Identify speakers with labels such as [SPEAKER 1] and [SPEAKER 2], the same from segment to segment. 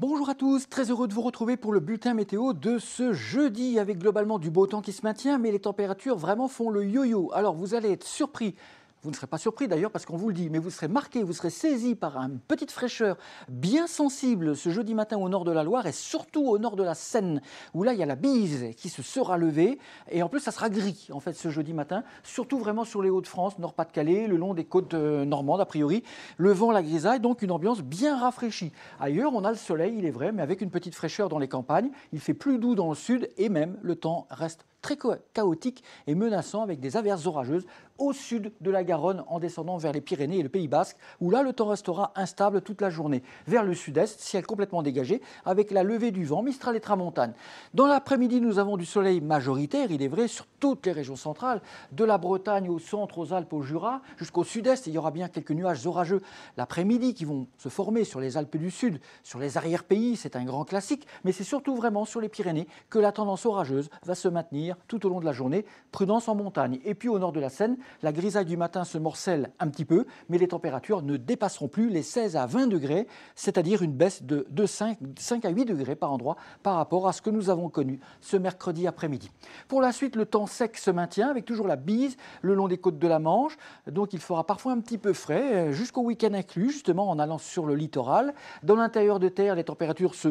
[SPEAKER 1] Bonjour à tous, très heureux de vous retrouver pour le bulletin météo de ce jeudi avec globalement du beau temps qui se maintient, mais les températures vraiment font le yo-yo. Alors vous allez être surpris. Vous ne serez pas surpris d'ailleurs parce qu'on vous le dit, mais vous serez marqué, vous serez saisi par une petite fraîcheur bien sensible ce jeudi matin au nord de la Loire et surtout au nord de la Seine, où là il y a la bise qui se sera levée et en plus ça sera gris en fait ce jeudi matin, surtout vraiment sur les Hauts-de-France, Nord-Pas-de-Calais, le long des côtes normandes a priori, le vent, la grisaille, donc une ambiance bien rafraîchie. Ailleurs on a le soleil, il est vrai, mais avec une petite fraîcheur dans les campagnes, il fait plus doux dans le sud et même le temps reste très chaotique et menaçant avec des averses orageuses au sud de la Garonne en descendant vers les Pyrénées et le Pays Basque où là le temps restera instable toute la journée. Vers le sud-est, ciel complètement dégagé avec la levée du vent, Mistral et Tramontane. Dans l'après-midi, nous avons du soleil majoritaire, il est vrai, sur toutes les régions centrales, de la Bretagne au centre, aux Alpes, au Jura, jusqu'au sud-est. Il y aura bien quelques nuages orageux l'après-midi qui vont se former sur les Alpes du Sud, sur les arrière-pays, c'est un grand classique, mais c'est surtout vraiment sur les Pyrénées que la tendance orageuse va se maintenir tout au long de la journée, prudence en montagne. Et puis au nord de la Seine, la grisaille du matin se morcelle un petit peu, mais les températures ne dépasseront plus les 16 à 20 degrés, c'est-à-dire une baisse de 5 à 8 degrés par endroit par rapport à ce que nous avons connu ce mercredi après-midi. Pour la suite, le temps sec se maintient avec toujours la bise le long des côtes de la Manche, donc il fera parfois un petit peu frais jusqu'au week-end inclus, justement en allant sur le littoral. Dans l'intérieur de terre, les températures se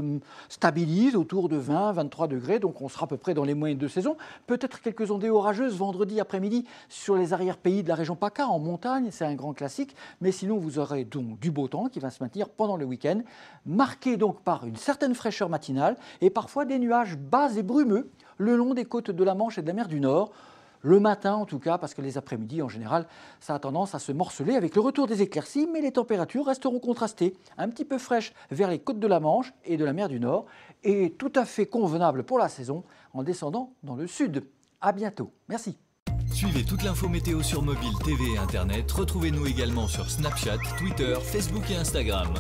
[SPEAKER 1] stabilisent autour de 20-23 degrés, donc on sera à peu près dans les moyennes de saison. Peut-être quelques ondées orageuses vendredi après-midi sur les arrière-pays de la région PACA en montagne, c'est un grand classique, mais sinon vous aurez donc du beau temps qui va se maintenir pendant le week-end, marqué donc par une certaine fraîcheur matinale et parfois des nuages bas et brumeux le long des côtes de la Manche et de la mer du Nord. Le matin en tout cas, parce que les après-midi en général, ça a tendance à se morceler avec le retour des éclaircies, mais les températures resteront contrastées, un petit peu fraîches vers les côtes de la Manche et de la mer du Nord, et tout à fait convenables pour la saison en descendant dans le sud. À bientôt, merci.
[SPEAKER 2] Suivez toute l'info météo sur mobile, TV et Internet. Retrouvez-nous également sur Snapchat, Twitter, Facebook et Instagram.